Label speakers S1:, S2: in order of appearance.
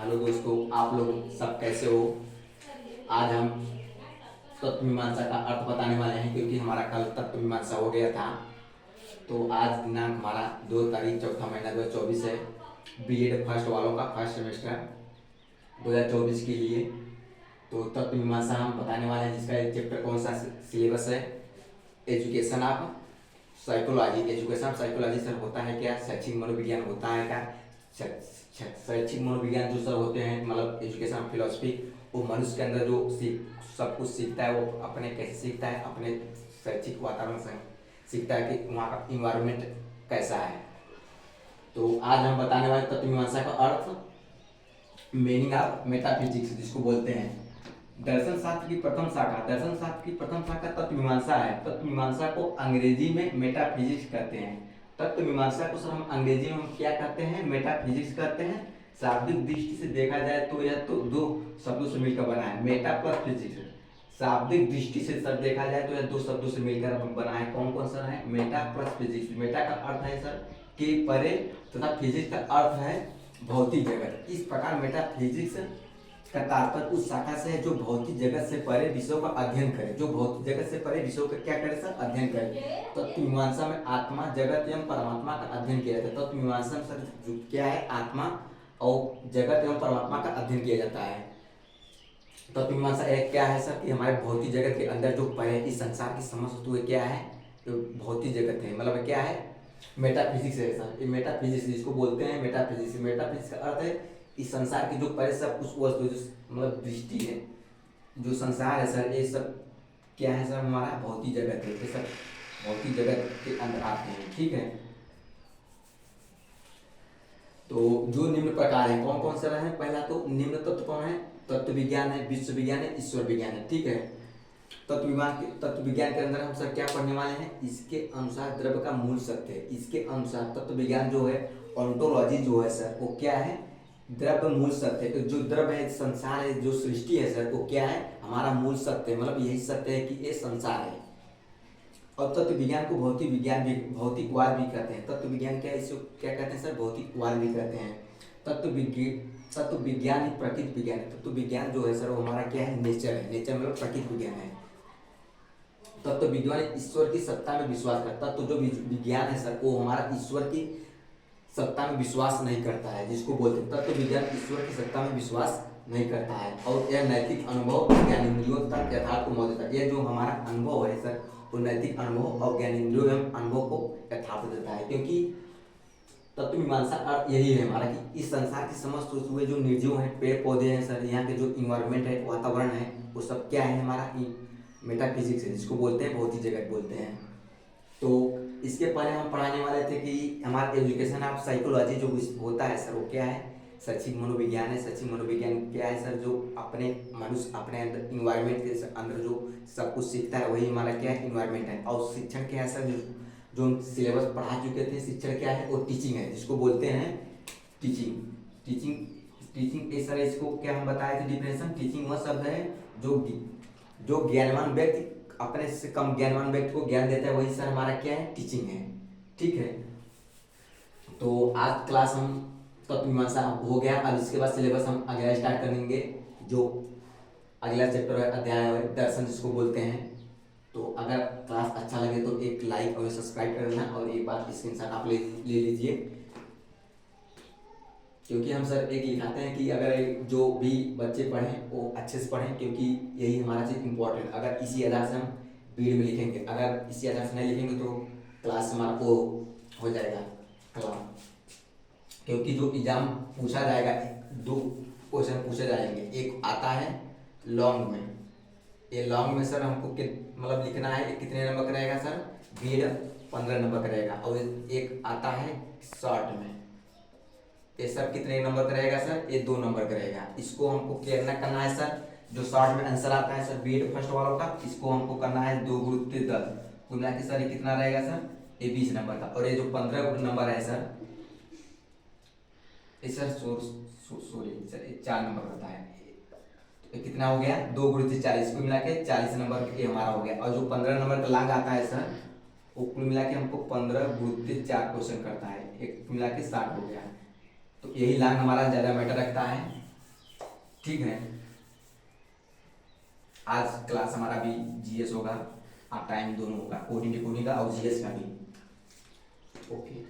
S1: Hello दोस्तों, आप लोग सब कैसे हो। आज हम तत्व मीमांसा का अर्थ बताने वाले हैं क्योंकि हमारा कल तत्व मीमांसा हो गया था। तो आज दिनांक हमारा 2 तारीख चौथा महीना 2024 है। बीएड फर्स्ट वालों का फर्स्ट सेमेस्टर 2024 के लिए तो तत्व मीमांसा हम बताने वाले हैं, जिसका चैप्टर कौन सा सिलेबस है, education of psychology. Education of psychology sir होता है क्या, शैक्षिक मनोविज्ञान होता है क्या। शैक्षिक मनोविज्ञान जो सर होते हैं, मतलब एजुकेशन ऑफ फिलोसफी, वो मनुष्य के अंदर जो सब कुछ सीखता है, वो अपने कैसे सीखता है, अपने शैक्षिक वातावरण से सीखता है कि वहाँ का इन्वायरमेंट कैसा है। तो आज हम बताने वाले तत्व मीमांसा का अर्थ, मीनिंग ऑफ मेटाफिजिक्स जिसको बोलते हैं। दर्शन शास्त्र की प्रथम शाखा, दर्शन शास्त्र की प्रथम शाखा तत्व मीमांसा है। तत्व मीमांसा को अंग्रेजी में मेटाफिजिक्स कहते हैं। तत्व मीमांसा को सर हम अंग्रेजी में हम क्या कहते हैं, मेटाफिजिक्स कहते हैं। शाब्दिक दृष्टि से देखा जाए तो यह तो दो शब्दों से मिलकर बना है, मेटा प्लस फिजिक्स। शाब्दिक दृष्टि से सर देखा जाए तो यह दो शब्दों से मिलकर बना है। कौन कौन सर है, मेटा प्लस फिजिक्स। मेटा का अर्थ है सर के परे, तथा फिजिक्स का अर्थ है भौतिक जगत। इस प्रकार मेटाफिजिक्स का तात्पर्य उस शाखा से है जो भौतिक जगत से परे विषयों का अध्ययन करे, जो भौतिक जगत से परे विषयों का क्या करे सर, अध्ययन करे। तत्व मीमांसा में आत्मा, जगत एवं परमात्मा का अध्ययन किया जाता है। तत्व मीमांसा में सर जो क्या है, आत्मा और जगत एवं परमात्मा का अध्ययन किया जाता है। तत्व मीमांसा एक क्या है सर कि हमारे भौतिक जगत के अंदर जो परे इस संसार की समस्त वस्तुएं क्या है, जो भौतिक जगत है, मतलब क्या है, मेटाफिजिक्स है सर। ये मेटाफिजिक्स जिसको बोलते हैं मेटाफिजिक्स। मेटाफिजिक्स का अर्थ है इस संसार की जो परे सब कुछ वस्तु, मतलब दृष्टि है, जो संसार है सर, ये सब क्या है सर, हमारा भौतिक जगत है। ये सब भौतिक जगत के अंदर आते हैं, ठीक है। तो जो निम्न प्रकार है, कौन कौन से रहे, पहला तो निम्न तत्व कौन है, तत्व विज्ञान है, विश्व विज्ञान है, ईश्वर विज्ञान है, ठीक है। तत्व विज्ञान के अंदर हम सर क्या पढ़ने वाले हैं, इसके अनुसार द्रव्य का मूल सत्य है। इसके अनुसार तत्व विज्ञान जो है, ऑन्टोलॉजी जो है सर, वो क्या है, द्रव्य मूल सत्य है। जो द्रव्य है, संसार है, जो सृष्टि है सर, वो क्या है, हमारा मूल सत्य है। मतलब यही सत्य है कि ये संसार है। और तत्व विज्ञान को भौतिक विज्ञान भी, भौतिकवाद भी कहते हैं। तत्व विज्ञान क्या है, इसको क्या कहते हैं सर, भौतिकवाद भी कहते हैं। तत्व विज्ञान ही प्रकृति विज्ञान है। तत्व विज्ञान जो है सर, वो हमारा क्या है, नेचर है। नेचर मतलब प्रकृति विज्ञान है। तत्व विज्ञान ईश्वर की सत्ता में विश्वास करता। तो जो विज्ञान है सर, वो हमारा ईश्वर की सत्ता में विश्वास नहीं करता है, जिसको बोलते हैं तत्व विज्ञान ईश्वर की सत्ता में विश्वास नहीं करता है। और यह नैतिक अनुभव, ज्ञानेंद्रियों तक यथार्थ को मौत देता है। यह जो हमारा अनुभव है सर, वो नैतिक अनुभव और ज्ञानेंद्रियों एवं अनुभव को यथार्थ देता है। क्योंकि तत्व मीमांसा अर्थ यही है हमारा कि इस संसार की समस्त वस्तुएं जो निर्जीव हैं, पेड़ पौधे हैं सर, यहाँ के जो इन्वायरमेंट है, वातावरण है, वो सब क्या है, हमारा मेटाफिजिक्स है, जिसको बोलते हैं भौतिक जगत बोलते हैं। तो इसके पहले हम पढ़ाने वाले थे कि हमारा एजुकेशन ऑफ साइकोलॉजी जो होता है सर, वो क्या है, शैक्षिक मनोविज्ञान है। शैक्षिक मनोविज्ञान क्या है सर, जो अपने मनुष्य अपने अंदर इन्वायरमेंट के अंदर जो सब कुछ सीखता है, वही हमारा क्या है, इन्वायरमेंट है। और शिक्षण क्या है सर, जो हम सिलेबस पढ़ा चुके थे, शिक्षण क्या है, वो टीचिंग है, जिसको बोलते हैं टीचिंग। टीचिंग टीचिंग ए सर, इसको क्या हम बताए थे डिफिनेशन। टीचिंग वह शब्द है जो ज्ञानवान व्यक्ति अपने से कम ज्ञानवान व्यक्ति को ज्ञान देता है, वही सर हमारा क्या है, टीचिंग है, ठीक है। तो आज क्लास हम तत्व मीमांसा हो गया। अब इसके बाद सिलेबस हम अगला स्टार्ट करेंगे, जो अगला चैप्टर है, अध्याय है दर्शन, जिसको बोलते हैं। तो अगर क्लास अच्छा लगे तो एक लाइक और सब्सक्राइब कर देना, और एक बार स्क्रीनशॉट आप ले लीजिए, क्योंकि हम सर एक लिखाते हैं कि अगर जो भी बच्चे पढ़ें वो अच्छे से पढ़ें, क्योंकि यही हमारा चीज़ इम्पोर्टेंट। अगर इसी आधार से हम पीरियड में लिखेंगे, अगर इसी आधार से नहीं लिखेंगे तो क्लास हमारा वो हो जाएगा खराब। क्योंकि जो एग्जाम पूछा जाएगा, 2 क्वेश्चन पूछे जाएंगे। एक आता है लॉन्ग में, ये लॉन्ग में सर हमको मतलब लिखना है, कितने नंबर का रहेगा सर, बीएड 15 नंबर का रहेगा। और एक आता है शॉर्ट में, ये सर कितने नंबर का रहेगा सर, ये 2 नंबर का रहेगा। इसको हमको क्या करना है सर, जो शॉर्ट में आंसर आता है सर बीएड फर्स्ट वालों का, इसको हमको करना है 2 गुणित 10, कुल मिला के सर ये कितना रहेगा सर, ये 20 नंबर का। और ये जो 15 नंबर है सर, ये सर सॉरी सर, ये 4 नंबर का है। तो कितना हो गया, 2 गुणित 40, कुल मिला के 40 नंबर ये हमारा हो गया। और जो 15 नंबर का लांग आता है सर, वो कुल मिला के हमको 15 गुणित 4 क्वेश्चन करता है, एक मिला के 60 हो गया। तो यही लांग हमारा ज़्यादा मैटर रखता है। ठीक है। आज क्लास हमारा भी जीएस होगा और टाइम दोनों होगा, कोडिंग डिकोडिंग का और जीएस का भी। ओके।